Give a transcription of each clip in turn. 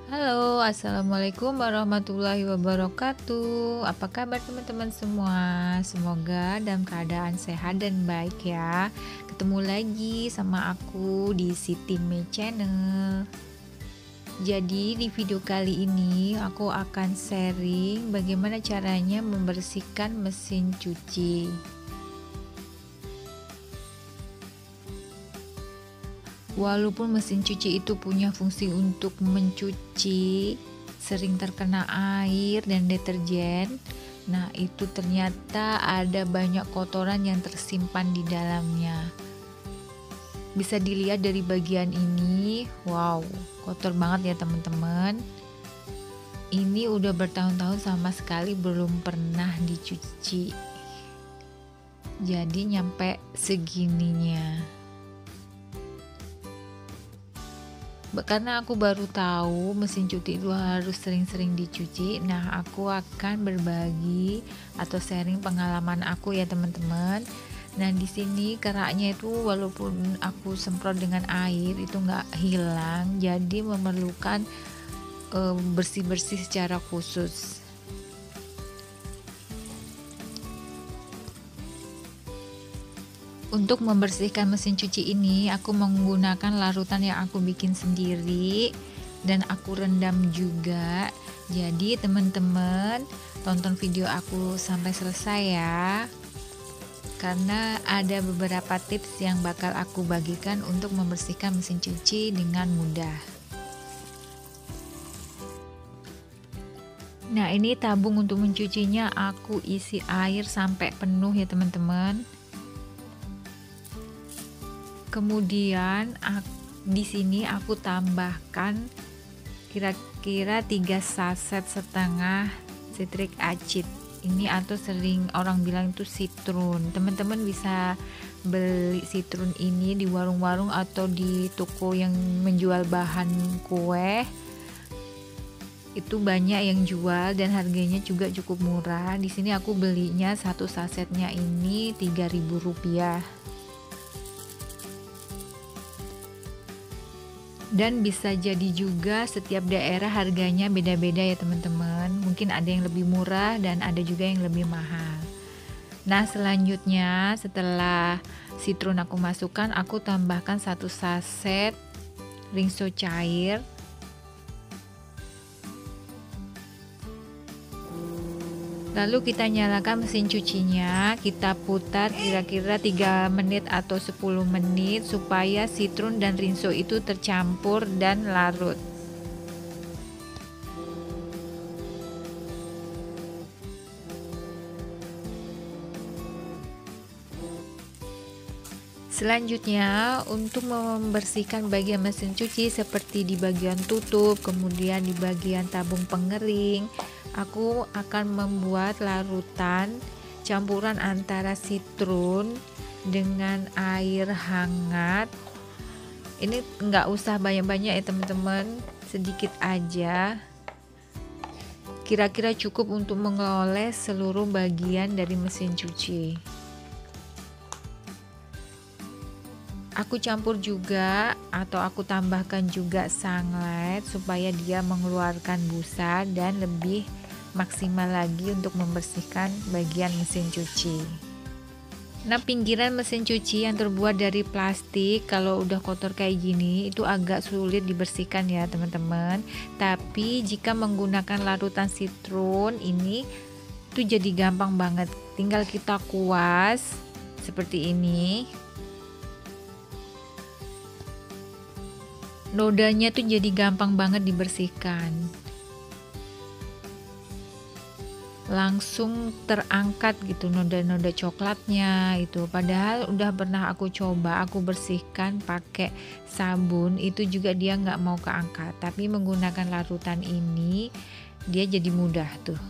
Halo, assalamualaikum warahmatullahi wabarakatuh. Apa kabar teman-teman semua? Semoga dalam keadaan sehat dan baik ya. Ketemu lagi sama aku di Siti Me Channel. Jadi di video kali ini aku akan sharing bagaimana caranya membersihkan mesin cuci. Walaupun mesin cuci itu punya fungsi untuk mencuci, sering terkena air dan deterjen. Nah, itu ternyata ada banyak kotoran yang tersimpan di dalamnya. Bisa dilihat dari bagian ini. Wow, kotor banget ya teman-teman. Ini udah bertahun-tahun sama sekali belum pernah dicuci. Jadi nyampe segininya. Karena aku baru tahu mesin cuci itu harus sering-sering dicuci. Nah, aku akan berbagi atau sharing pengalaman aku ya teman-teman. Nah, di sini keraknya itu walaupun aku semprot dengan air itu nggak hilang, jadi memerlukan bersih-bersih secara khusus. Untuk membersihkan mesin cuci ini, aku menggunakan larutan yang aku bikin sendiri dan aku rendam juga. Jadi teman-teman tonton video aku sampai selesai ya, karena ada beberapa tips yang bakal aku bagikan untuk membersihkan mesin cuci dengan mudah. Nah, ini tabung untuk mencucinya aku isi air sampai penuh ya teman-teman. Kemudian di sini aku tambahkan kira-kira 3 saset setengah citric acid ini, atau sering orang bilang itu citrun. Teman-teman bisa beli citrun ini di warung-warung atau di toko yang menjual bahan kue. Itu banyak yang jual dan harganya juga cukup murah. Di sini aku belinya satu sasetnya ini Rp3.000. Dan bisa jadi juga setiap daerah harganya beda-beda ya teman-teman. Mungkin ada yang lebih murah dan ada juga yang lebih mahal. Nah, selanjutnya setelah citrun aku masukkan, aku tambahkan 1 saset rinso cair. Lalu kita nyalakan mesin cucinya, kita putar kira-kira 3 menit atau 10 menit supaya citrun dan rinso itu tercampur dan larut. Selanjutnya, untuk membersihkan bagian mesin cuci seperti di bagian tutup, kemudian di bagian tabung pengering, aku akan membuat larutan campuran antara citrun dengan air hangat. Ini nggak usah banyak-banyak ya teman-teman, sedikit aja. Kira-kira cukup untuk mengoles seluruh bagian dari mesin cuci. Aku campur juga atau aku tambahkan juga sunlight supaya dia mengeluarkan busa dan lebih maksimal lagi untuk membersihkan bagian mesin cuci. Nah, pinggiran mesin cuci yang terbuat dari plastik kalau udah kotor kayak gini itu agak sulit dibersihkan ya teman-teman. Tapi jika menggunakan larutan citrun ini tuh jadi gampang banget. Tinggal kita kuas seperti ini. Nodanya tuh jadi gampang banget dibersihkan. Langsung terangkat gitu noda-noda coklatnya itu. Padahal udah pernah aku coba, aku bersihkan pakai sabun, itu juga dia nggak mau keangkat. Tapi menggunakan larutan ini dia jadi mudah tuh.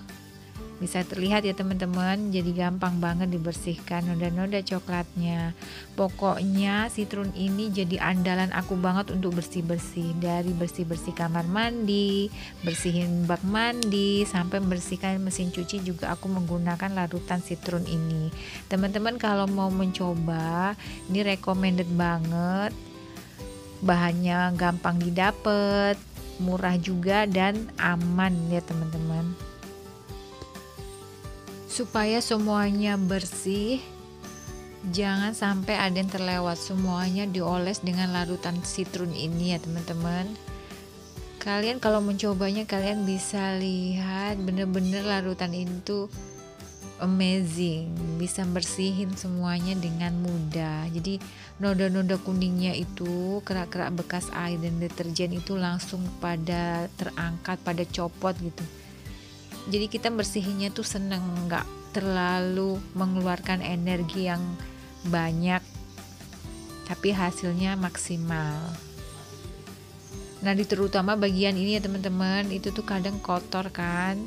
Bisa terlihat ya teman-teman, jadi gampang banget dibersihkan noda-noda coklatnya. Pokoknya citrun ini jadi andalan aku banget untuk bersih-bersih. Dari bersih-bersih kamar mandi, bersihin bak mandi, sampai membersihkan mesin cuci juga aku menggunakan larutan citrun ini. Teman-teman kalau mau mencoba, ini recommended banget. Bahannya gampang didapat. murah juga dan aman ya teman-teman. Supaya semuanya bersih, jangan sampai ada yang terlewat, semuanya dioles dengan larutan citron ini ya teman-teman. Kalian kalau mencobanya kalian bisa lihat bener-bener larutan itu amazing, bisa bersihin semuanya dengan mudah. Jadi noda-noda kuningnya itu, kerak-kerak bekas air dan deterjen itu langsung pada terangkat, pada copot gitu. Jadi kita bersihinnya tuh seneng, nggak terlalu mengeluarkan energi yang banyak, tapi hasilnya maksimal. Nah, terutama bagian ini ya teman-teman, itu tuh kadang kotor kan,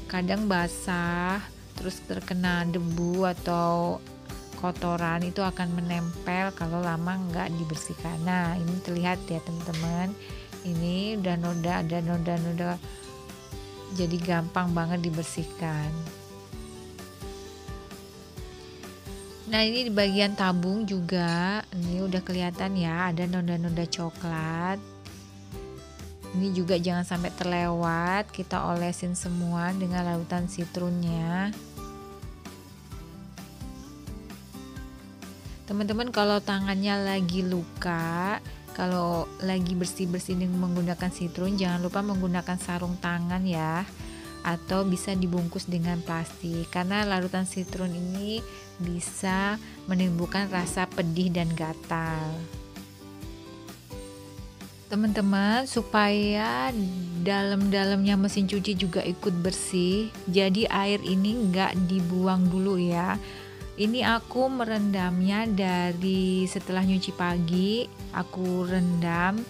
kadang basah, terus terkena debu atau kotoran, itu akan menempel kalau lama nggak dibersihkan. Nah, ini terlihat ya teman-teman, ini udah noda, ada noda-noda, jadi gampang banget dibersihkan. Nah, ini di bagian tabung juga, ini udah kelihatan ya, ada noda-noda coklat. Ini juga jangan sampai terlewat, kita olesin semua dengan larutan citronnya. Teman-teman kalau tangannya lagi luka, kalau lagi bersih-bersih dengan menggunakan citron, jangan lupa menggunakan sarung tangan ya, atau bisa dibungkus dengan plastik, karena larutan citron ini bisa menimbulkan rasa pedih dan gatal. Teman-teman, supaya dalam-dalamnya mesin cuci juga ikut bersih, jadi air ini nggak dibuang dulu ya. Ini aku merendamnya dari setelah nyuci pagi, aku rendam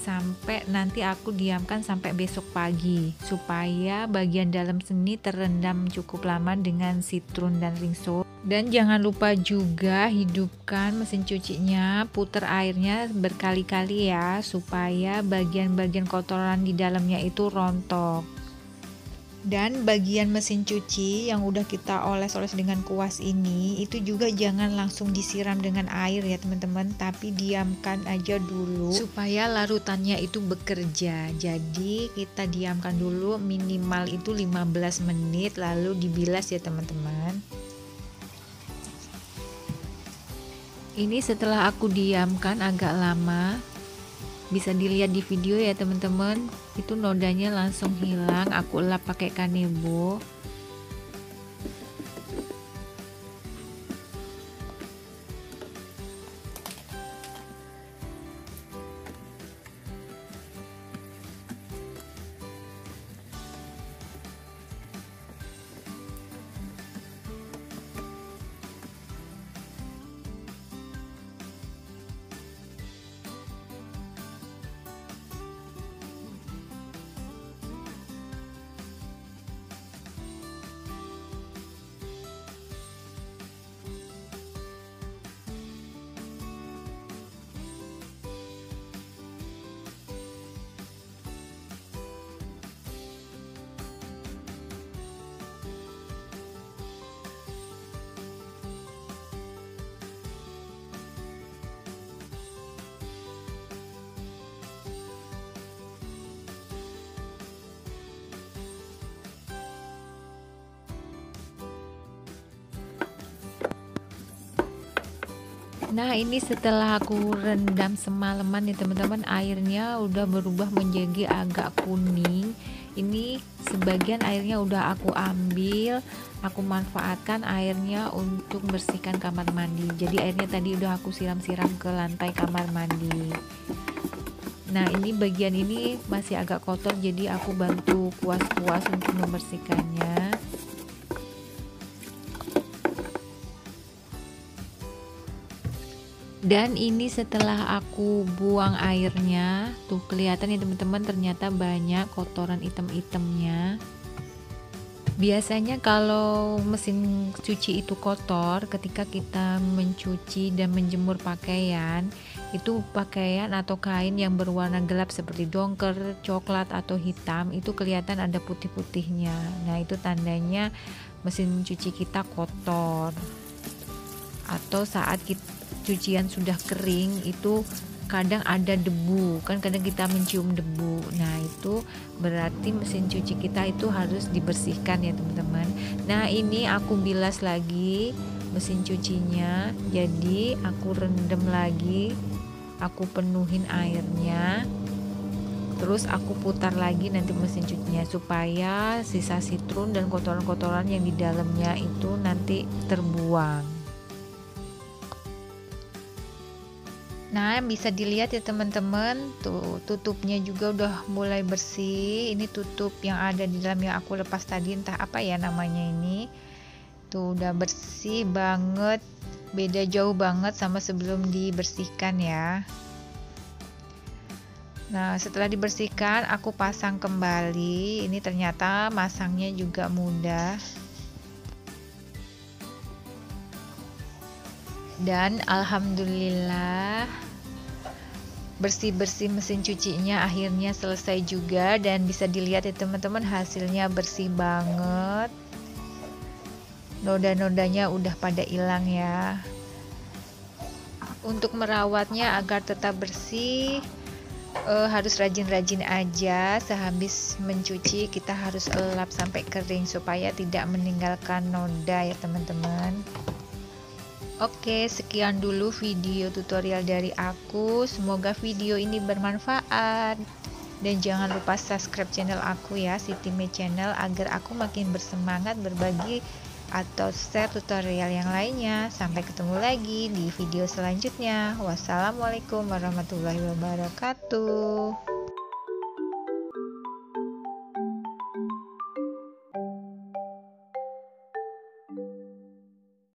sampai nanti aku diamkan sampai besok pagi, supaya bagian dalam sini terendam cukup lama dengan citron dan rinso. Dan jangan lupa juga hidupkan mesin cucinya, putar airnya berkali-kali ya, supaya bagian-bagian kotoran di dalamnya itu rontok. Dan bagian mesin cuci yang udah kita oles-oles dengan kuas ini, itu juga jangan langsung disiram dengan air ya teman-teman, tapi diamkan aja dulu supaya larutannya itu bekerja. Jadi kita diamkan dulu minimal itu 15 menit, lalu dibilas ya teman-teman. Ini setelah aku diamkan agak lama, bisa dilihat di video ya teman-teman, itu nodanya langsung hilang. Aku lap pakai kanebo. Nah, ini setelah aku rendam semalaman nih teman-teman, airnya udah berubah menjadi agak kuning. Ini sebagian airnya udah aku ambil, aku manfaatkan airnya untuk bersihkan kamar mandi. Jadi airnya tadi udah aku siram-siram ke lantai kamar mandi. Nah, ini bagian ini masih agak kotor, jadi aku bantu kuas-kuas untuk membersihkannya. Dan ini setelah aku buang airnya, tuh kelihatan ya teman-teman, ternyata banyak kotoran hitam-hitamnya. Biasanya kalau mesin cuci itu kotor, ketika kita mencuci dan menjemur pakaian, itu pakaian atau kain yang berwarna gelap seperti dongker, coklat atau hitam, itu kelihatan ada putih-putihnya. Nah, itu tandanya mesin cuci kita kotor. Atau saat cucian sudah kering, itu kadang ada debu, kan kadang kita mencium debu. Nah, itu berarti mesin cuci kita itu harus dibersihkan ya teman-teman. Nah, ini aku bilas lagi mesin cucinya. Jadi aku rendam lagi, aku penuhin airnya. Terus aku putar lagi nanti mesin cucinya supaya sisa sitrum dan kotoran-kotoran yang di dalamnya itu nanti terbuang. Nah, bisa dilihat ya teman-teman, tuh tutupnya juga udah mulai bersih. Ini tutup yang ada di dalam yang aku lepas tadi, entah apa ya namanya ini. Tuh udah bersih banget, beda jauh banget sama sebelum dibersihkan ya. Nah, setelah dibersihkan, aku pasang kembali. Ini ternyata masangnya juga mudah. Dan alhamdulillah, bersih-bersih mesin cucinya akhirnya selesai juga. Dan bisa dilihat ya teman-teman, hasilnya bersih banget. Noda-nodanya udah pada hilang ya. Untuk merawatnya agar tetap bersih, harus rajin-rajin aja. Sehabis mencuci kita harus elap sampai kering supaya tidak meninggalkan noda ya teman-teman. Oke, sekian dulu video tutorial dari aku. Semoga video ini bermanfaat. Dan jangan lupa subscribe channel aku ya, Siti Me Channel, agar aku makin bersemangat berbagi atau share tutorial yang lainnya. Sampai ketemu lagi di video selanjutnya. Wassalamualaikum warahmatullahi wabarakatuh.